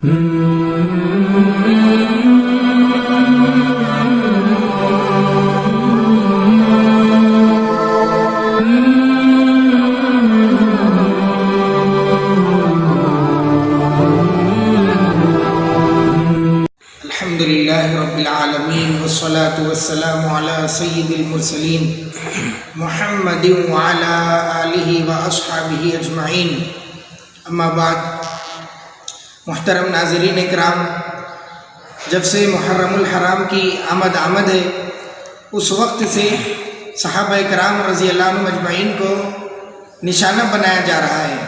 الحمد لله رب العالمين والصلاة والسلام على سيد المرسلين محمد وعلى آله وأصحابه أجمعين اما بعد. محترم ناظرین اکرام، جب سے محرم الحرام کی آمد ہے اس وقت سے صحابہ کرام رضی اللہ عنہم اجمعین کو نشانہ بنایا جا رہا ہے.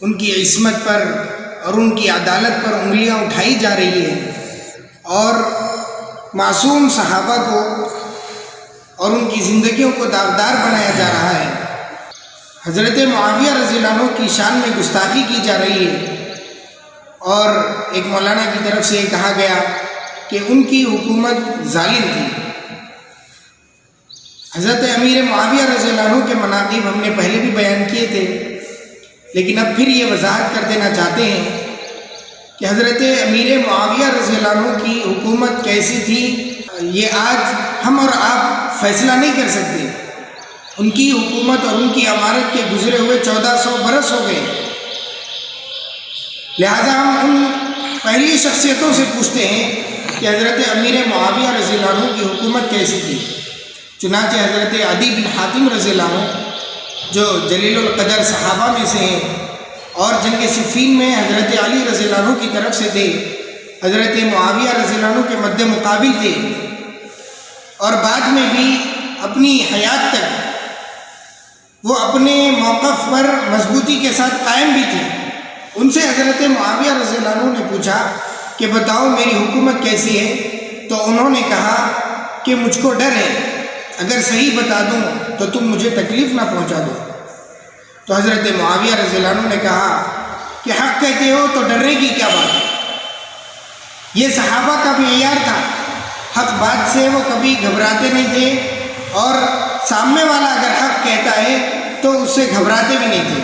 ان کی عصمت پر اور ان کی عدالت پر انگلیاں اٹھائی جا رہی ہیں اور معصوم صحابہ کو اور ان کی زندگیوں کو داغدار بنایا جا رہا ہے. حضرت معاویہ رضی اللہ عنہ کی شان میں گستاخی کی جا رہی ہے اور ایک مولانا کی طرف سے یہ کہا گیا کہ ان کی حکومت ظالم تھی. حضرت امیر معاویہ رضی اللہ عنہ کے مناقب ہم نے پہلے بھی بیان کیے تھے، لیکن اب پھر یہ وضاحت کر دینا چاہتے ہیں کہ حضرت امیر معاویہ رضی اللہ عنہ کی حکومت کیسی تھی یہ آج ہم اور آپ فیصلہ نہیں کر سکتے. ان کی حکومت اور ان کی امارت کے گزرے ہوئے 1400 برس ہو گئے، لہذا ہم ان پہلی شخصیتوں سے پوچھتے ہیں کہ حضرت امیر معاویہ رضی اللہ عنہ کی حکومت کیسی تھی. چنانچہ حضرت عدی بن حاتم رضی اللہ عنہ جو جلیل القدر صحابہ میں سے ہیں اور جنگ صفین میں حضرت علی رضی اللہ عنہ کی طرف سے تھے، حضرت معاویہ رضی اللہ عنہ کے مد مقابل تھے اور بعد میں بھی اپنی حیات تک وہ اپنے موقف پر مضبوطی کے ساتھ قائم بھی تھے. ان سے حضرت معاویہ رضی اللہ عنہ نے پوچھا کہ بتاؤ میری حکومت کیسی ہے، تو انہوں نے کہا کہ مجھ کو ڈر ہے، اگر صحیح بتا دوں تو تم مجھے تکلیف نہ پہنچا دو. تو حضرت معاویہ رضی اللہ عنہ نے کہا کہ حق کہتے ہو تو ڈرنے کی کیا بات ہے. یہ صحابہ کا معیار تھا، حق بات سے وہ کبھی گھبراتے نہیں تھے اور سامنے والا اگر حق کہتا ہے تو اس سے گھبراتے بھی نہیں تھے،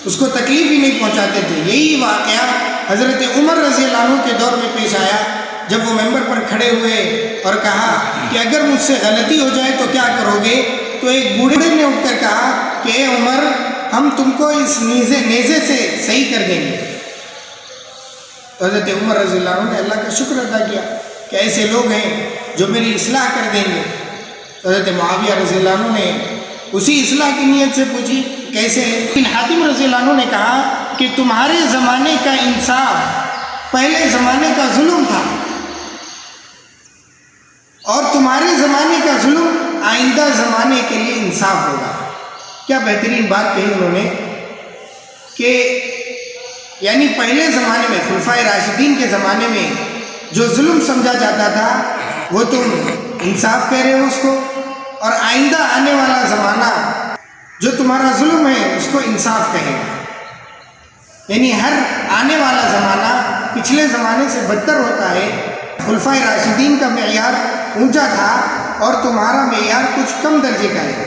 اس کو تکلیف بھی نہیں پہنچاتے تھے. یہی واقعہ حضرت عمر رضی اللہ عنہ کے دور میں پیش آیا جب وہ ممبر پر کھڑے ہوئے اور کہا کہ اگر مجھ سے غلطی ہو جائے تو کیا کرو گے. تو ایک بوڑھے نے اٹھ کر کہا کہ اے عمر، ہم تم کو اس نیزے سے صحیح کر دیں گے. تو حضرت عمر رضی اللہ عنہ نے اللہ کا شکر ادا کیا کہ ایسے لوگ ہیں جو میری اصلاح کر دیں گے. تو حضرت معاویہ رضی اللہ عنہ نے اسی اصلاح کی نیت سے پوچھی کیسے ہے. لیکن حاتم رضی اللہ عنہ نے کہا کہ تمہارے زمانے کا انصاف پہلے زمانے کا ظلم تھا اور تمہارے زمانے کا ظلم آئندہ زمانے کے لیے انصاف ہوگا. کیا بہترین بات کہی انہوں نے کہ یعنی پہلے زمانے میں خلفائے راشدین کے زمانے میں جو ظلم سمجھا جاتا تھا وہ تم انصاف کہہ رہے ہو اس کو، اور آئندہ آنے والا زمانہ جو تمہارا ظلم ہے اس کو انصاف کہے گا. یعنی ہر آنے والا زمانہ پچھلے زمانے سے بدتر ہوتا ہے. خلفائے راشدین کا معیار اونچا تھا اور تمہارا معیار کچھ کم درجے کا ہے.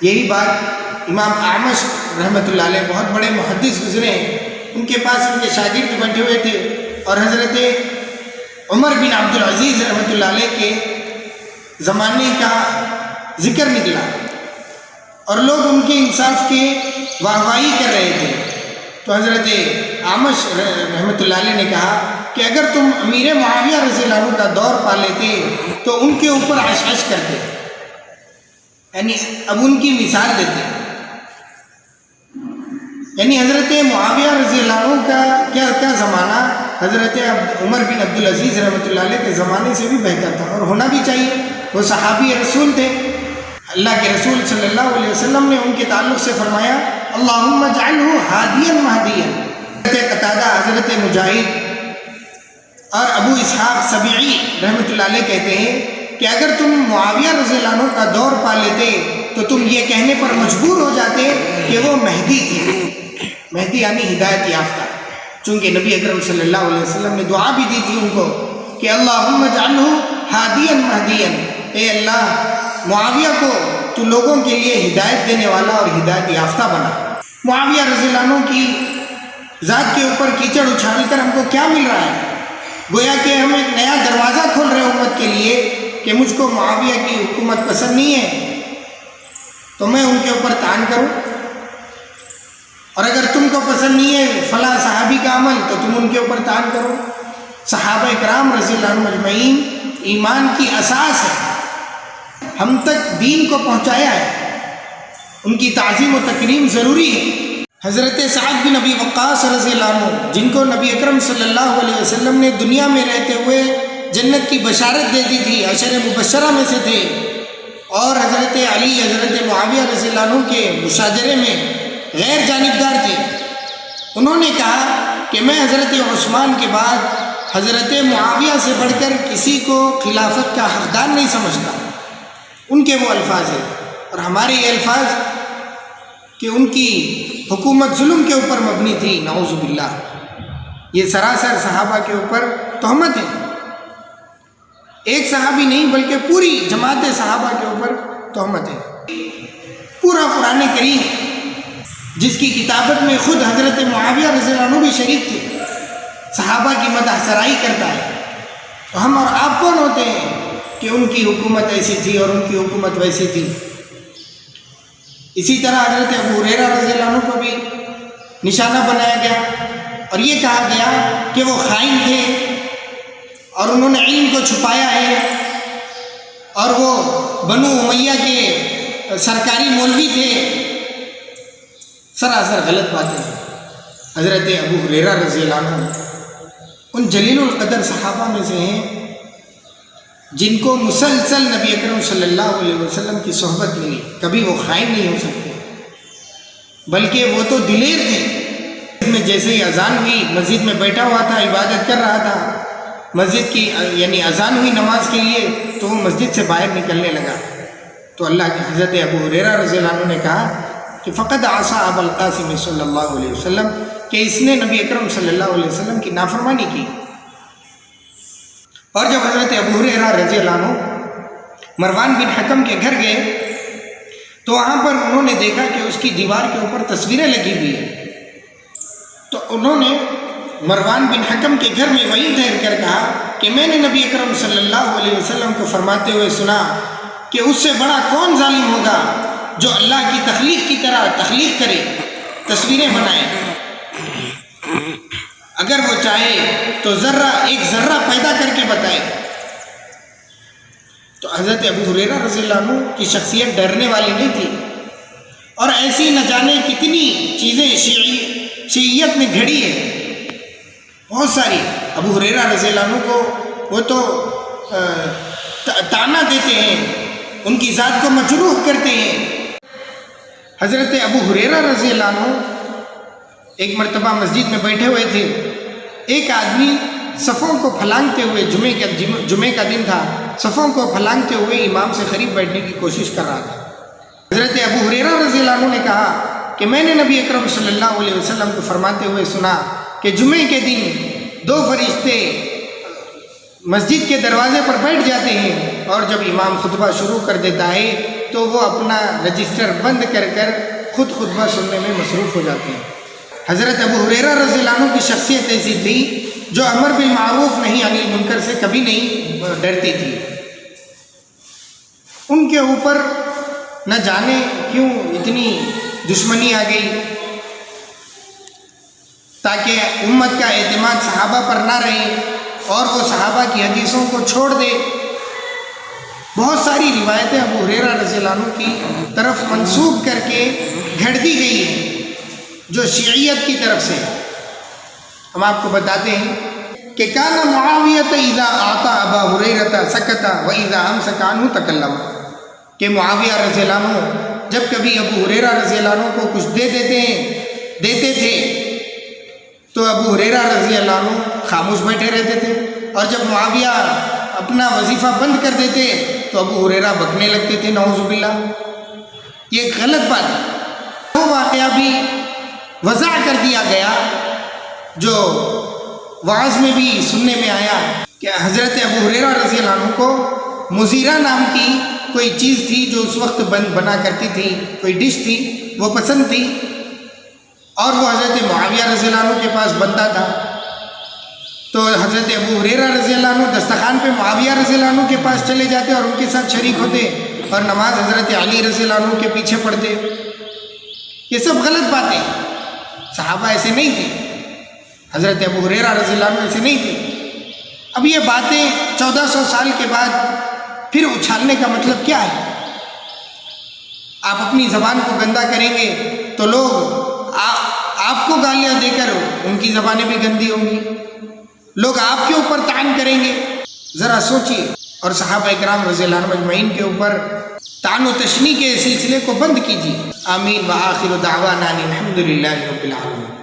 یہی بات امام اعمش رحمۃ اللہ علیہ بہت بڑے محدث گزرے ہیں، ان کے پاس ان کے شاگرد بیٹھے ہوئے تھے اور حضرت عمر بن عبد العزیز رحمۃ اللہ علیہ کے زمانے کا ذکر نکلا اور لوگ ان کے انصاف کے واہواہی کر رہے تھے. تو حضرت اعمش رحمۃ اللہ علیہ نے کہا کہ اگر تم امیر معاویہ رضی اللہ عنہ کا دور پا لیتے تو ان کے اوپر عش کرتے، یعنی اب ان کی مثال دیتے. یعنی حضرت معاویہ رضی اللہ عنہ کا کیا زمانہ حضرت عمر بن عبد العزیز رحمۃ اللہ علیہ کے زمانے سے بھی بہتر تھا اور ہونا بھی چاہیے. وہ صحابی رسول تھے. اللہ کے رسول صلی اللہ علیہ وسلم نے ان کے تعلق سے فرمایا اللہم اجعلہ ہادیا مہدیا. حضرت قتادہ، حضرت مجاہد اور ابو اسحاق سبیعی رحمۃ اللہ علیہ کہتے ہیں کہ اگر تم معاویہ رضی اللہ عنہ کا دور پا لیتے تو تم یہ کہنے پر مجبور ہو جاتے کہ وہ مہدی تھے. مہدی یعنی ہدایت یافتہ، چونکہ نبی اکرم صلی اللہ علیہ وسلم نے دعا بھی دی تھی ان کو کہ اللہم اجعلہ ہادیا مہدیا، اے اللہ معاویہ کو تو لوگوں کے لیے ہدایت دینے والا اور ہدایت یافتہ بنا. معاویہ رضی اللہ عنہ کی ذات کے اوپر کیچڑ اچھال کر ہم کو کیا مل رہا ہے؟ گویا کہ ہم ایک نیا دروازہ کھول رہے ہیں امت کے لیے کہ مجھ کو معاویہ کی حکومت پسند نہیں ہے تو میں ان کے اوپر طعن کروں، اور اگر تم کو پسند نہیں ہے فلاں صحابی کا عمل تو تم ان کے اوپر طعن کرو۔ صحابہ کرام رضی اللہ عنہم اجمعین ایمان کی اساس ہے، ہم تک دین کو پہنچایا ہے، ان کی تعظیم و تکریم ضروری ہے۔ حضرت سعد بن ابی وقاص رضی اللہ عنہ، جن کو نبی اکرم صلی اللہ علیہ وسلم نے دنیا میں رہتے ہوئے جنت کی بشارت دے دی تھی، عشر مبشرہ میں سے تھے، اور حضرت علی حضرت معاویہ رضی اللہ عنہ کے مشاجرے میں غیر جانبدار تھے، انہوں نے کہا کہ میں حضرت عثمان کے بعد حضرت معاویہ سے بڑھ کر کسی کو خلافت کا حقدار نہیں سمجھتا۔ ان کے وہ الفاظ ہیں، اور ہمارے یہ الفاظ کہ ان کی حکومت ظلم کے اوپر مبنی تھی، نعوذ باللہ، یہ سراسر صحابہ کے اوپر تہمت ہے۔ ایک صحابی نہیں بلکہ پوری جماعت صحابہ کے اوپر تہمت ہے۔ پورا قرآن کریم جس کی کتابت میں خود حضرت معاویہ رضی اللہ عنہ بھی شریک تھے، صحابہ کی مدح سرائی کرتا ہے، تو ہم اور آپ کون ہوتے ہیں کہ ان کی حکومت ایسی تھی اور ان کی حکومت ویسی تھی؟ اسی طرح حضرت ابو ہریرہ رضی اللہ عنہ کو بھی نشانہ بنایا گیا اور یہ کہا گیا کہ وہ خائن تھے اور انہوں نے علم کو چھپایا ہے، اور وہ بنو امیہ کے سرکاری مولوی تھے۔ سراسر غلط باتیں ہیں۔ حضرت ابو ہریرہ رضی اللہ عنہ ان جلیل القدر صحابہ میں سے ہیں جن کو مسلسل نبی اکرم صلی اللہ علیہ وسلم کی صحبت ملی، کبھی وہ خائن نہیں ہو سکتے، بلکہ وہ تو دلیر تھے۔ مسجد میں جیسے ہی اذان ہوئی، مسجد میں بیٹھا ہوا تھا، عبادت کر رہا تھا، مسجد کی یعنی اذان ہوئی نماز کے لیے تو وہ مسجد سے باہر نکلنے لگا، تو اللہ کے حضرت ابو ہریرہ رضی اللہ عنہ نے کہا کہ فقد عصى ابا القاسم صلی اللہ علیہ وسلم، کہ اس نے نبی اکرم صلی اللہ علیہ وسلم کی نافرمانی کی۔ اور جب حضرت ابو ہریرہ رضی اللہ عنہ مروان بن حکم کے گھر گئے تو وہاں پر انہوں نے دیکھا کہ اس کی دیوار کے اوپر تصویریں لگی ہوئی ہیں، تو انہوں نے مروان بن حکم کے گھر میں وہیں ٹھہر کر کہا کہ میں نے نبی اکرم صلی اللہ علیہ وسلم کو فرماتے ہوئے سنا کہ اس سے بڑا کون ظالم ہوگا جو اللہ کی تخلیق کی طرح تخلیق کرے، تصویریں بنائے، اگر وہ چاہے تو ایک ذرہ پیدا کر کے بتائے۔ تو حضرت ابو ہریرہ رضی اللہ عنہ کی شخصیت ڈرنے والی نہیں تھی، اور ایسی نہ جانے کتنی چیزیں شیعیت میں گھڑی ہے، بہت ساری۔ ابو ہریرہ رضی اللہ عنہ کو وہ تو طعنہ دیتے ہیں، ان کی ذات کو مجروح کرتے ہیں۔ حضرت ابو ہریرہ رضی اللہ عنہ ایک مرتبہ مسجد میں بیٹھے ہوئے تھے، ایک آدمی صفوں کو پھلانگتے ہوئے، جمعے کا دن تھا، صفوں کو پھلانگتے ہوئے امام سے قریب بیٹھنے کی کوشش کر رہا تھا۔ حضرت ابو ہریرہ رضی اللہ عنہ نے کہا کہ میں نے نبی اکرم صلی اللہ علیہ وسلم کو فرماتے ہوئے سنا کہ جمعے کے دن 2 فرشتے مسجد کے دروازے پر بیٹھ جاتے ہیں، اور جب امام خطبہ شروع کر دیتا ہے تو وہ اپنا رجسٹر بند کر کر خود خطبہ سننے میں مصروف ہو جاتے ہیں۔ حضرت ابو ہریرہ رضی اللہ عنہ کی شخصیت ایسی تھی جو امر بالمعروف نہی عن المنکر سے کبھی نہیں ڈرتی تھی۔ ان کے اوپر نہ جانے کیوں اتنی دشمنی آ گئی، تاکہ امت کا اعتماد صحابہ پر نہ رہے اور وہ صحابہ کی حدیثوں کو چھوڑ دے۔ بہت ساری روایتیں ابو ہریرہ رضی اللہ عنہ کی طرف منسوب کر کے گھڑ دی گئی ہیں جو شیعیت کی طرف سے۔ ہم آپ کو بتاتے ہیں کہ کان معاویۃ اذا اعطى ابا ہریرہ سکت واذا امسک عنہ تکلم، کہ معاویہ رضی اللہ عنہ جب کبھی ابو ہریرہ رضی اللہ عنہ کو کچھ دیتے تھے تو ابو ہریرہ رضی اللہ عنہ خاموش بیٹھے رہتے تھے، اور جب معاویہ اپنا وظیفہ بند کر دیتے تو ابو ہریرہ بکنے لگتے تھے، نعوذ باللہ۔ یہ ایک غلط بات ہے۔ وہ واقعہ بھی وضع کر دیا گیا جو وعظ میں بھی سننے میں آیا کہ حضرت ابو ہریرہ رضی اللہ عنہ کو مزیرہ نام کی کوئی چیز تھی جو اس وقت بنا کرتی تھی، کوئی ڈش تھی، وہ پسند تھی، اور وہ حضرت معاویہ رضی اللہ عنہ کے پاس بنتا تھا، تو حضرت ابو ہریرہ رضی اللہ عنہ دسترخوان پہ معاویہ رضی اللہ عنہ کے پاس چلے جاتے اور ان کے ساتھ شریک ہوتے، اور نماز حضرت علی رضی اللہ عنہ کے پیچھے پڑھتے۔ یہ سب غلط باتیں ہیں، صحابہ ایسے نہیں تھے، حضرت ابو ہریرہ رضی اللہ عنہ ایسے نہیں تھے۔ اب یہ باتیں 1400 سال کے بعد پھر اچھالنے کا مطلب کیا ہے؟ آپ اپنی زبان کو گندا کریں گے تو لوگ آپ کو گالیاں دے کر ان کی زبانیں بھی گندی ہوں گی، لوگ آپ کے اوپر طعن کریں گے۔ ذرا سوچئے، اور صحابہ اکرام رضی اللہ عنہ اجمعین کے اوپر طعن و تشنیع کے سلسلے کو بند کیجیے۔ آمین۔ وآخر دعوانا الحمد للہ رب العالمین۔